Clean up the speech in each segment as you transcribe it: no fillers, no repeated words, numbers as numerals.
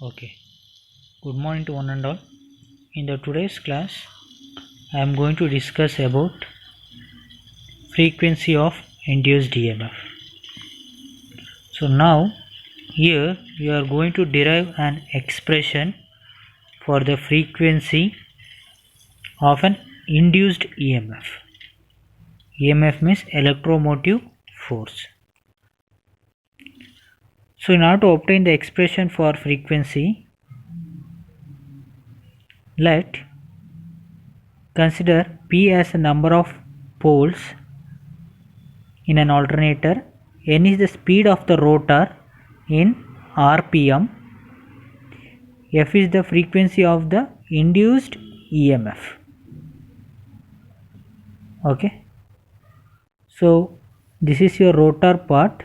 Okay, good morning to one and all. In the today's class, I am going to discuss about frequency of induced EMF. So now here we are going to derive an expression for the frequency of an induced EMF. EMF means electromotive force. So in order to obtain the expression for frequency, let consider P as a number of poles in an alternator. N is the speed of the rotor in RPM. F is the frequency of the induced EMF. Okay, so this is your rotor part,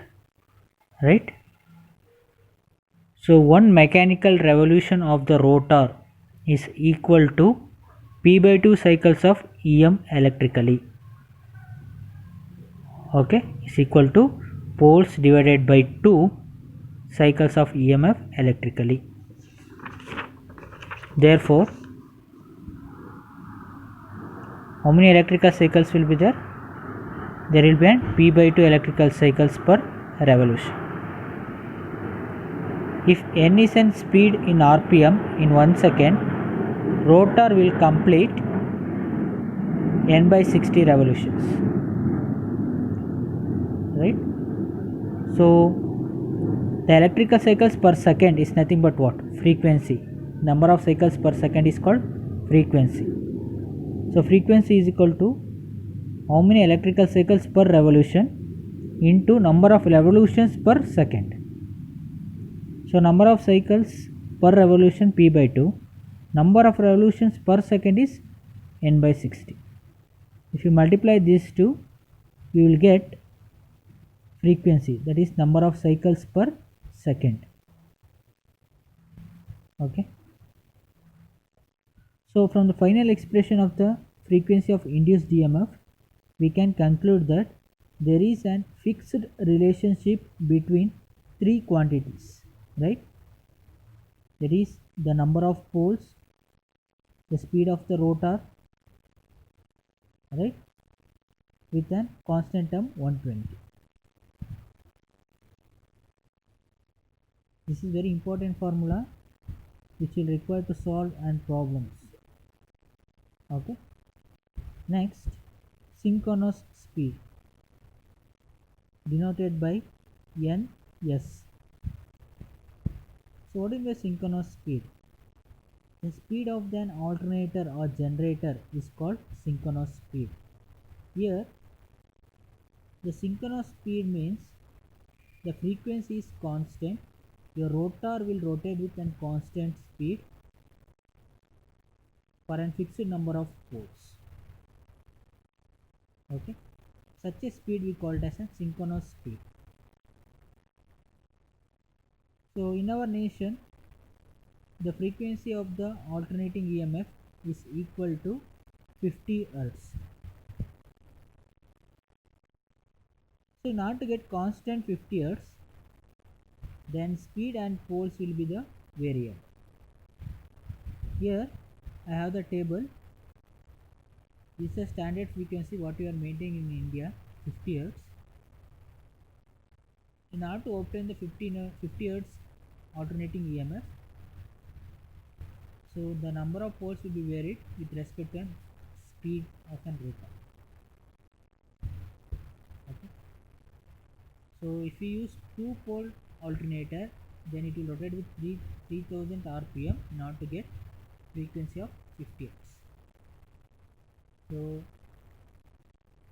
right? So one mechanical revolution of the rotor is equal to P by 2 cycles of EM electrically. Okay, is equal to poles divided by 2 cycles of EMF electrically. Therefore, how many electrical cycles will be there? There will be an P by 2 electrical cycles per revolution. If N is an speed in RPM in 1 second, rotor will complete N by 60 revolutions. Right? So, the electrical cycles per second is nothing but what? Frequency. Number of cycles per second is called frequency. So, frequency is equal to how many electrical cycles per revolution into number of revolutions per second. So number of cycles per revolution P by 2, number of revolutions per second is N by 60. If you multiply these two, you will get frequency, that is number of cycles per second. Okay. So from the final expression of the frequency of induced EMF, we can conclude that there is an fixed relationship between three quantities, right? That is the number of poles, the speed of the rotor, right, with an constant term 120. This is very important formula which will require to solve and problems. Okay. Next, synchronous speed denoted by Ns. So what is the synchronous speed? The speed of an alternator or generator is called synchronous speed. Here the synchronous speed means the frequency is constant, your rotor will rotate with a constant speed for a fixed number of poles. Okay, such a speed we call it as a synchronous speed. So in our nation, the frequency of the alternating EMF is equal to 50 Hz. So in order to get constant 50 Hz, then speed and poles will be the variable. Here I have the table. This is a standard frequency what we are maintaining in India, 50 Hz. In order to obtain the 50 Hz alternating EMF, so the number of poles will be varied with respect to speed of an rotor. Okay. So if we use 2-pole alternator, then it will rotate with 3000 RPM in order to get frequency of 50 Hz. So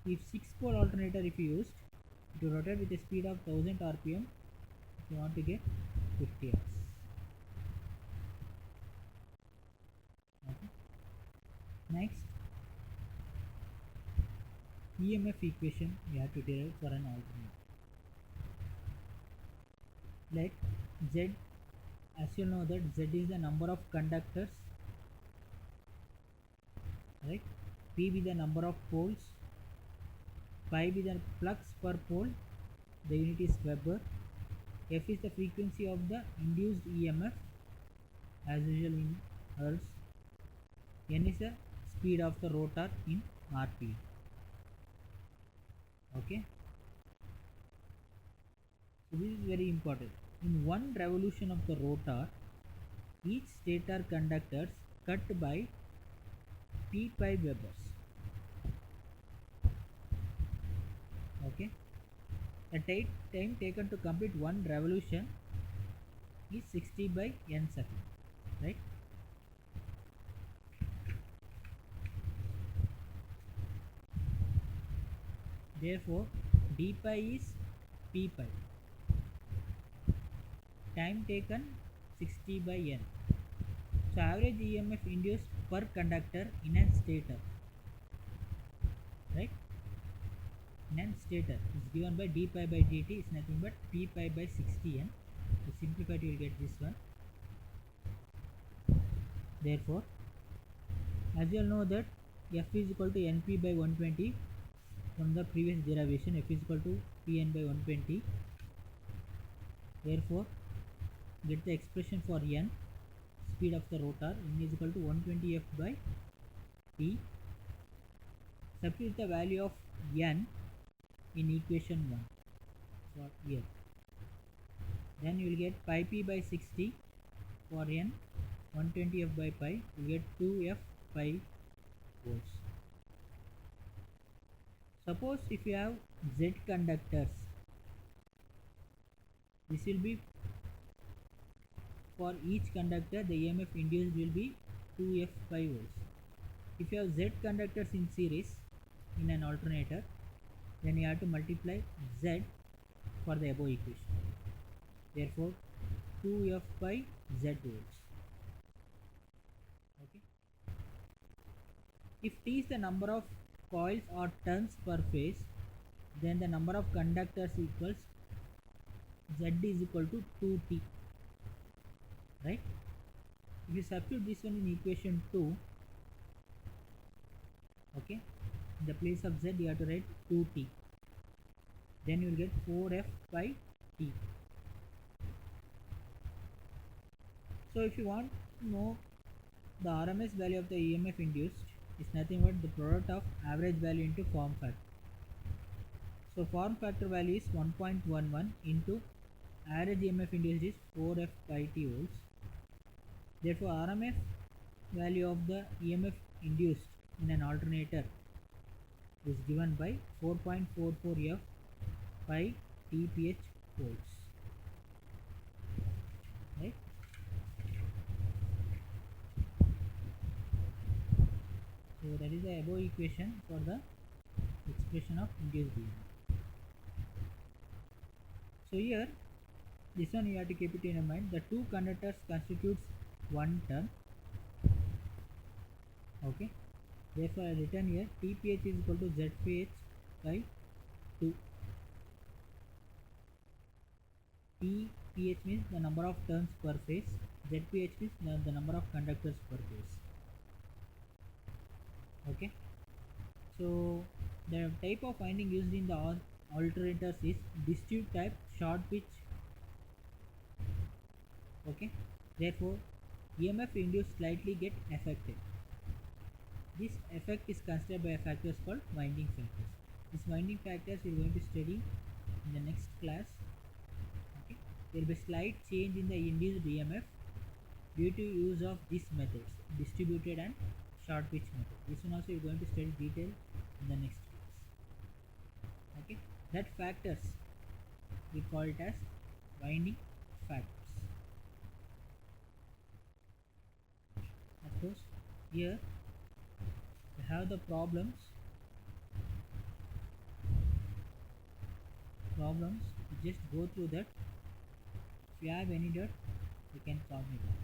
if 6-pole alternator if you used, it will rotate with a speed of 1000 RPM if you want to get 50 Hz. Okay. Next, EMF equation we have to derive for an alternator. Let Z, as you know that Z is the number of conductors, right? P be the number of poles, pi be the flux per pole, the unit is Weber, F is the frequency of the induced EMF, as usual in hertz. N is the speed of the rotor in rpm. Okay, so this is very important. In one revolution of the rotor, each stator conductors cut by p pi webers. Okay, the time taken to complete one revolution is 60 by n second, right? Therefore d pi is p pi, time taken 60 by n. So average EMF induced per conductor in a stator, right? In a stator is given by d pi by dt is nothing but p pi by 60n. To simplify it, you will get this one. Therefore, as you all know that F is equal to Np by 120 from the previous derivation, F is equal to Pn by 120. Therefore, get the expression for N, speed of the rotor, N is equal to 120 F by T. Substitute the value of N in equation 1 for here. Then you will get pi p by 60 for N, 120 F by pi, you will get 2 F pi volts. Suppose if you have Z conductors, this will be for each conductor the EMF induced will be 2 F pi volts. If you have Z conductors in series in an alternator, then you have to multiply Z for the above equation. Therefore 2 F pi Z volts. Okay. If T is the number of coils or turns per phase, then the number of conductors equals Z is equal to 2T, right? If you substitute this one in equation 2, okay, in the place of Z you have to write 2T, then you will get 4F by T. So if you want to know the RMS value of the EMF induced, is nothing but the product of average value into form factor. So form factor value is 1.11 into average EMF induced is 4F by T volts. Therefore RMS value of the EMF induced in an alternator is given by 4.44 F by TPH volts, right? So that is the above equation for the expression of induced EMF. So here this one you have to keep it in your mind. The two conductors constitutes one turn. Okay. Therefore I written here TPH is equal to ZPH by 2. TPH means the number of turns per phase. ZPH means the number of conductors per phase. Okay. So the type of winding used in the alternators is distributed type short pitch. Okay. Therefore EMF induced slightly get affected. This effect is considered by factors called winding factors. These winding factors we are going to study in the next class. Okay. There will be slight change in the induced EMF due to use of these methods, distributed and short pitch method. This one also we are going to study detail in the next class. Okay. That factors we call it as winding factors. Of course, here we have the problems. Just go through that. If you have any doubt, you can call me back.